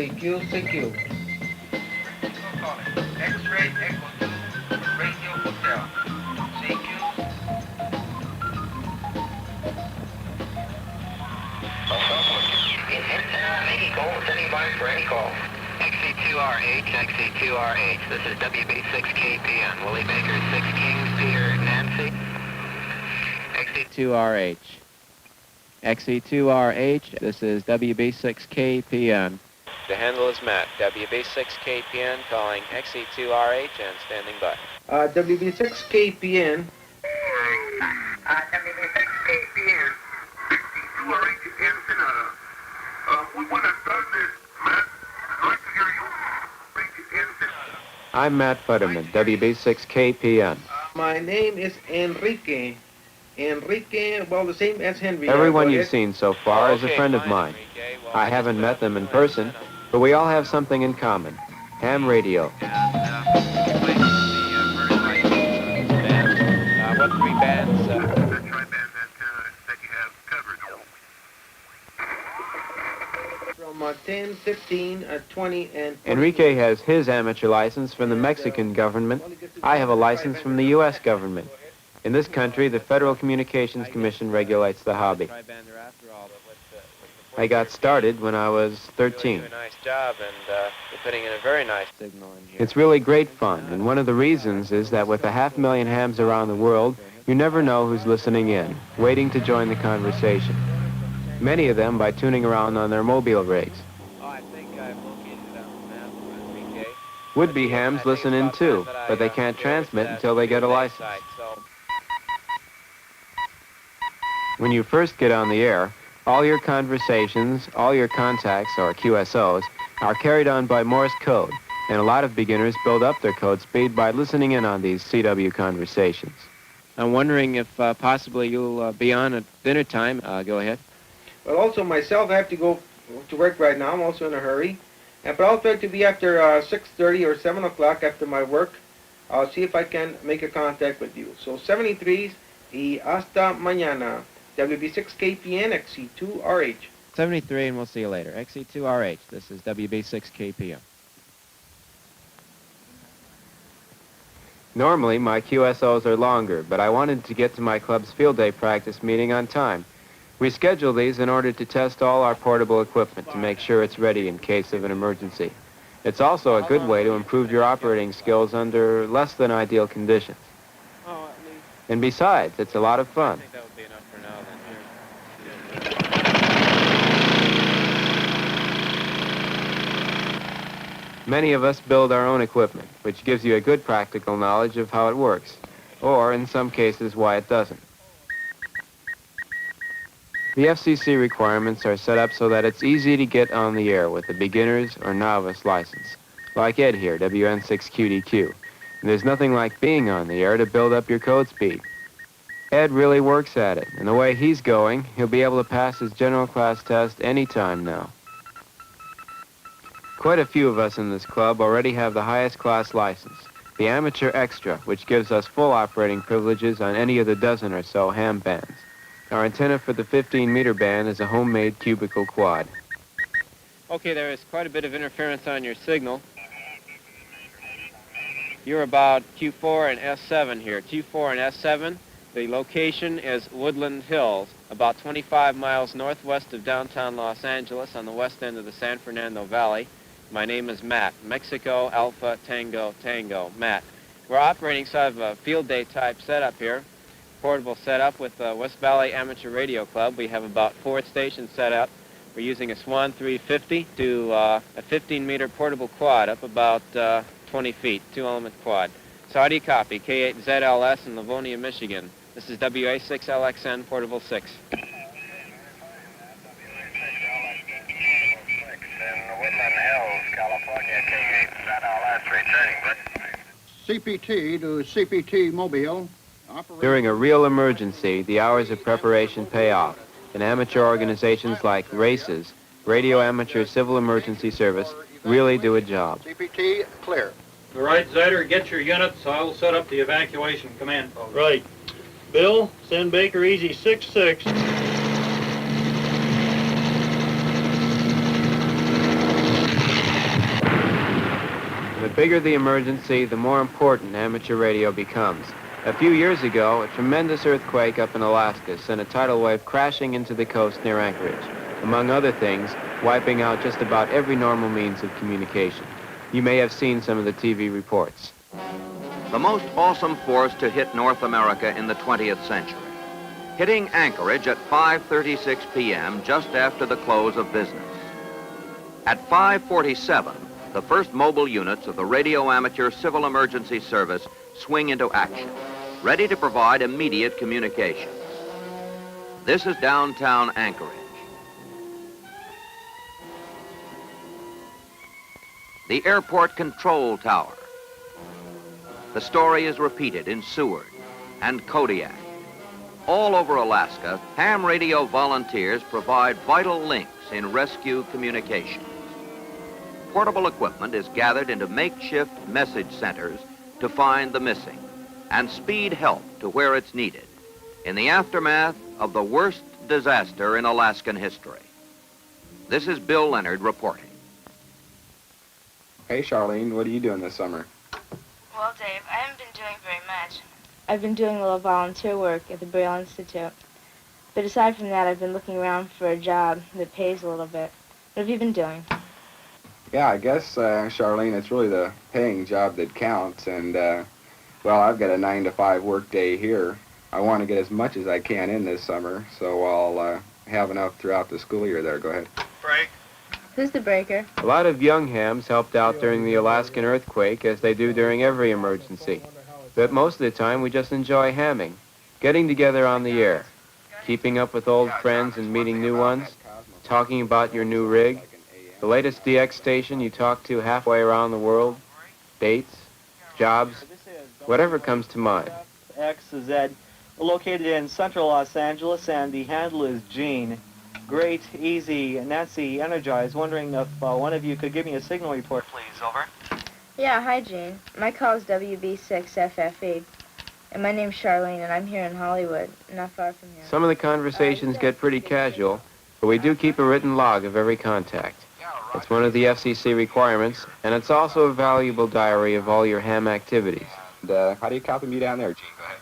CQ, CQ. X-ray Echo 2, Radio Hotel. CQ. Antenna, sending by for any call. XC2RH, XC2RH. This is WB6KPN. Willie Baker, 6 Kings, Peter, Nancy. XC2RH. XC2RH, this is WB6KPN. The handle is Matt, WB6KPN, calling XC2RH and standing by. WB6KPN. WB6KPN. XC2RH antenna. We want to start this, Matt. I'd like to hear you. Antenna. I'm Matt Futterman, WB6KPN. My name is Enrique. Enrique, well, the same as Henry. Everyone you've seen so far is a friend of mine. I haven't met them in person, but we all have something in common. Ham radio. What three bands? Tri-band antenna that you have covered. From 10, 15, 20, and... Enrique has his amateur license from the Mexican government. I have a license from the U.S. government. In this country, the Federal Communications Commission regulates the hobby. I got started when I was 13. It's really great fun, and one of the reasons is that with 500,000 hams around the world, you never know who's listening in, waiting to join the conversation. Many of them by tuning around on their mobile rigs. Would-be hams listen in too, but they can't transmit until they get a license. When you first get on the air, all your conversations, all your contacts, or QSOs, are carried on by Morse code, and a lot of beginners build up their code speed by listening in on these CW conversations. I'm wondering if possibly you'll be on at dinner time. Go ahead. Well, also myself, I have to go to work right now. I'm also in a hurry. But I'll try to be after 6:30 or 7 o'clock after my work. I'll see if I can make a contact with you. So 73 y hasta mañana. WB6KPN, XC2RH. 73, and we'll see you later. XC2RH, this is WB6KPN. Normally, my QSOs are longer, but I wanted to get to my club's field day practice meeting on time. We schedule these in order to test all our portable equipment to make sure it's ready in case of an emergency. It's also a good way to improve your operating skills under less than ideal conditions. And besides, it's a lot of fun. Many of us build our own equipment, which gives you a good practical knowledge of how it works, or in some cases why it doesn't. The FCC requirements are set up so that it's easy to get on the air with a beginner's or novice license, like Ed here, WN6QDQ. And there's nothing like being on the air to build up your code speed. Ed really works at it, and the way he's going, he'll be able to pass his general class test any time now. Quite a few of us in this club already have the highest class license, the Amateur Extra, which gives us full operating privileges on any of the dozen or so ham bands. Our antenna for the 15-meter band is a homemade cubicle quad. Okay, there is quite a bit of interference on your signal. You're about Q4 and S7 here. Q4 and S7, the location is Woodland Hills, about 25 miles northwest of downtown Los Angeles on the west end of the San Fernando Valley. My name is Matt, Mexico Alpha Tango Tango, Matt. We're operating sort of a field day type setup here, portable setup with the West Valley Amateur Radio Club. We have about 4 stations set up. We're using a Swan 350 to a 15-meter portable quad up about 20 feet, 2-element quad. So how do you copy? K8ZLS in Livonia, Michigan. This is WA6LXN Portable 6. CPT to CPT Mobile. During a real emergency, the hours of preparation pay off, and amateur organizations like RACES, Radio Amateur Civil Emergency Service, really do a job. CPT clear. All right, Zyder, get your units. I'll set up the evacuation command post. Right. Bill, send Baker Easy 6-6. bigger the emergency, the more important amateur radio becomes. A few years ago, a tremendous earthquake up in Alaska sent a tidal wave crashing into the coast near Anchorage, among other things, wiping out just about every normal means of communication. You may have seen some of the TV reports. The most awesome force to hit North America in the 20th century, hitting Anchorage at 5:36 p.m. just after the close of business. At 5:47, the first mobile units of the Radio Amateur Civil Emergency Service swing into action, ready to provide immediate communications. This is downtown Anchorage. The airport control tower. The story is repeated in Seward and Kodiak. All over Alaska, ham radio volunteers provide vital links in rescue communications. Portable equipment is gathered into makeshift message centers to find the missing and speed help to where it's needed in the aftermath of the worst disaster in Alaskan history. This is Bill Leonard reporting. Hey, Charlene, what are you doing this summer? Well, Dave, I haven't been doing very much. I've been doing a little volunteer work at the Braille Institute. But aside from that, I've been looking around for a job that pays a little bit. What have you been doing? Yeah, I guess, Charlene, it's really the paying job that counts. And, well, I've got a 9-to-5 work day here. I want to get as much as I can in this summer, so I'll have enough throughout the school year there. Go ahead. Break. Who's the breaker? A lot of young hams helped out during the Alaskan earthquake, as they do during every emergency. But most of the time, we just enjoy hamming, getting together on the air, keeping up with old friends and meeting new ones, talking about your new rig, the latest DX station you talk to halfway around the world, dates, jobs, whatever comes to mind. XZ, located in central Los Angeles, and the handle is Gene. Great, easy, Nancy, energized. Wondering if one of you could give me a signal report, please. Over. Yeah, hi, Gene. My call is WB6FFE. And my name's Charlene, and I'm here in Hollywood, not far from here. Some of the conversations get pretty casual, but we do keep a written log of every contact. It's one of the FCC requirements, and it's also a valuable diary of all your ham activities. And, how do you copy me down there, Gene? Go ahead.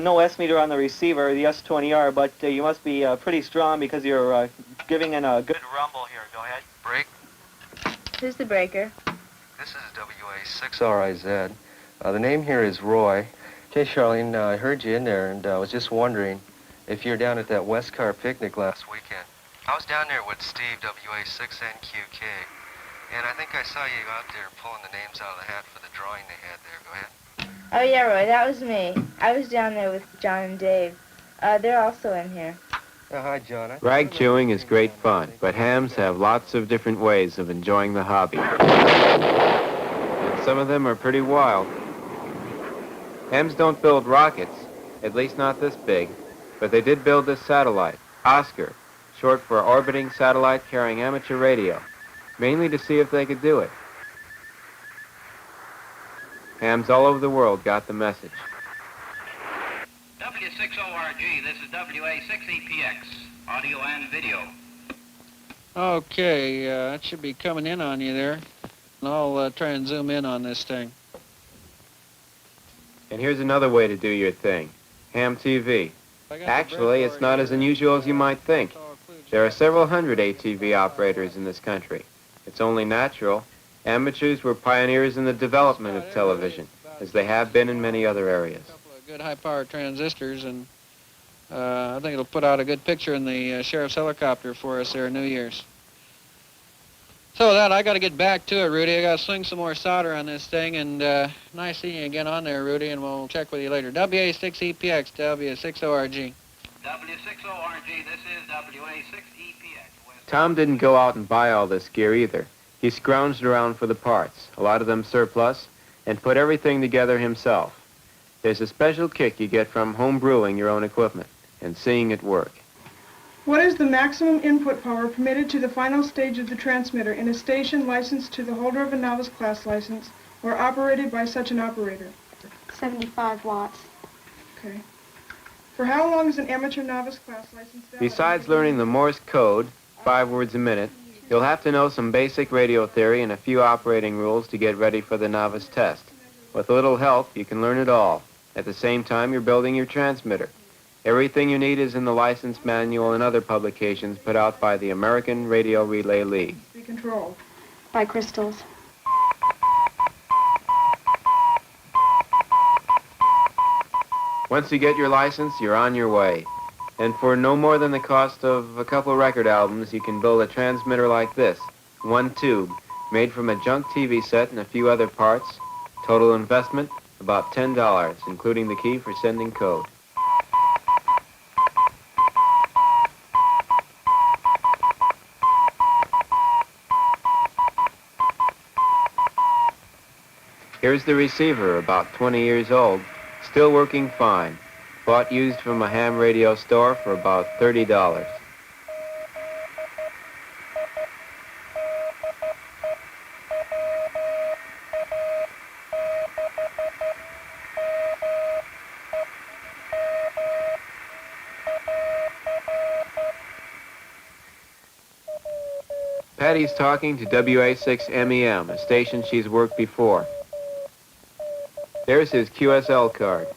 No S-meter on the receiver, the S20R, but you must be pretty strong because you're giving in a good rumble here. Go ahead. Break. Who's the breaker? This is WA6RIZ. The name here is Roy. Okay, Charlene, I heard you in there, and I was just wondering if you're down at that West Car picnic last weekend. I was down there with Steve, WA6NQK, and I think I saw you out there pulling the names out of the hat for the drawing they had there. Go ahead. Oh, yeah, Roy, that was me. I was down there with John and Dave. They're also in here. Hi, John. Rag chewing is great fun, but hams have lots of different ways of enjoying the hobby. And some of them are pretty wild. Hams don't build rockets, at least not this big, but they did build this satellite, Oscar, short for Orbiting Satellite Carrying Amateur Radio, mainly to see if they could do it. Hams all over the world got the message. W6ORG, this is WA6EPX, audio and video. Okay, that should be coming in on you there. I'll try and zoom in on this thing. And here's another way to do your thing, ham TV. Actually, it's not as unusual as you might think. There are several hundred ATV operators in this country. It's only natural. Amateurs were pioneers in the development of television, as they have been in many other areas. A couple of good high-power transistors, and I think it'll put out a good picture in the sheriff's helicopter for us there at New Year's. So with that, I got to get back to it, Rudy. I got to swing some more solder on this thing, and nice seeing you again on there, Rudy, and we'll check with you later. WA6EPX, W6ORG. W6ORG, this is WA6EPX. Tom didn't go out and buy all this gear either. He scrounged around for the parts, a lot of them surplus, and put everything together himself. There's a special kick you get from home brewing your own equipment and seeing it work. What is the maximum input power permitted to the final stage of the transmitter in a station licensed to the holder of a novice class license or operated by such an operator? 75 watts. Okay. For how long is an amateur novice class license valid? Besides learning the Morse code, 5 words a minute, You'll have to know some basic radio theory and a few operating rules to get ready for the novice test. With a little help, you can learn it all. At the same time, you're building your transmitter. Everything you need is in the license manual and other publications put out by the American Radio Relay League. Be controlled by crystals. Once you get your license, you're on your way. And for no more than the cost of a couple record albums, you can build a transmitter like this. One tube, made from a junk TV set and a few other parts. Total investment, about $10, including the key for sending code. Here's the receiver, about 20 years old, still working fine. Bought used from a ham radio store for about $30. Patty's talking to WA6MEM, a station she's worked before. There's his QSL card.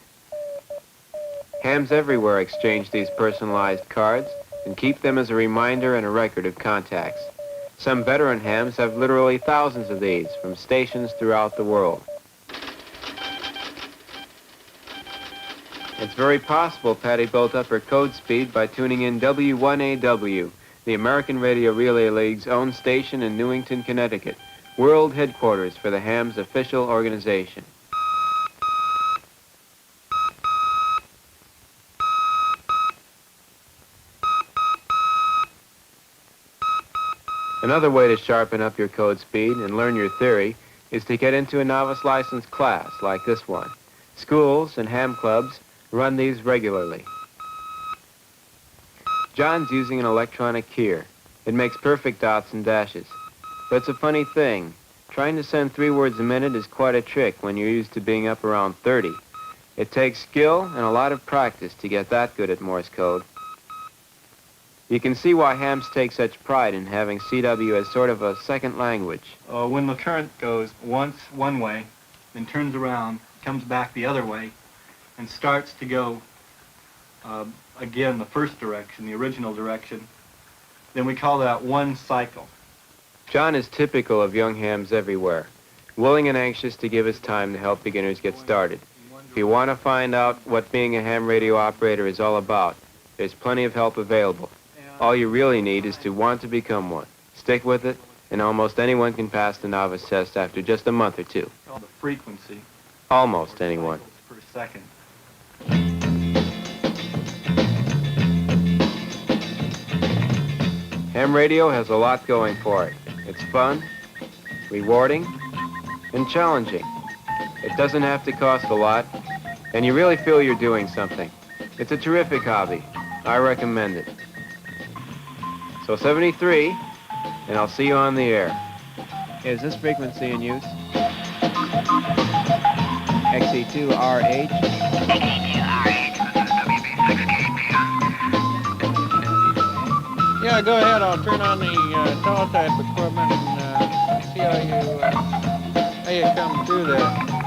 Hams everywhere exchange these personalized cards and keep them as a reminder and a record of contacts. Some veteran hams have literally thousands of these from stations throughout the world. It's very possible Patty built up her code speed by tuning in W1AW, the American Radio Relay League's own station in Newington, Connecticut, world headquarters for the ham's official organization. Another way to sharpen up your code speed and learn your theory is to get into a novice license class like this one. Schools and ham clubs run these regularly. John's using an electronic keyer. It makes perfect dots and dashes. But it's a funny thing. Trying to send 3 words a minute is quite a trick when you're used to being up around 30. It takes skill and a lot of practice to get that good at Morse code. You can see why hams take such pride in having CW as sort of a second language. When the current goes once one way, then turns around, comes back the other way, and starts to go again the first direction, the original direction, then we call that one cycle. John is typical of young hams everywhere, willing and anxious to give his time to help beginners get started. If you want to find out what being a ham radio operator is all about, there's plenty of help available. All you really need is to want to become one. Stick with it, and almost anyone can pass the novice test after just a month or two. The frequency. Almost anyone. Per second. Ham radio has a lot going for it. It's fun, rewarding, and challenging. It doesn't have to cost a lot, and you really feel you're doing something. It's a terrific hobby. I recommend it. So 73, and I'll see you on the air. Is this frequency in use? XE2RH. Yeah, go ahead. I'll turn on the teletype equipment and see how you come through there.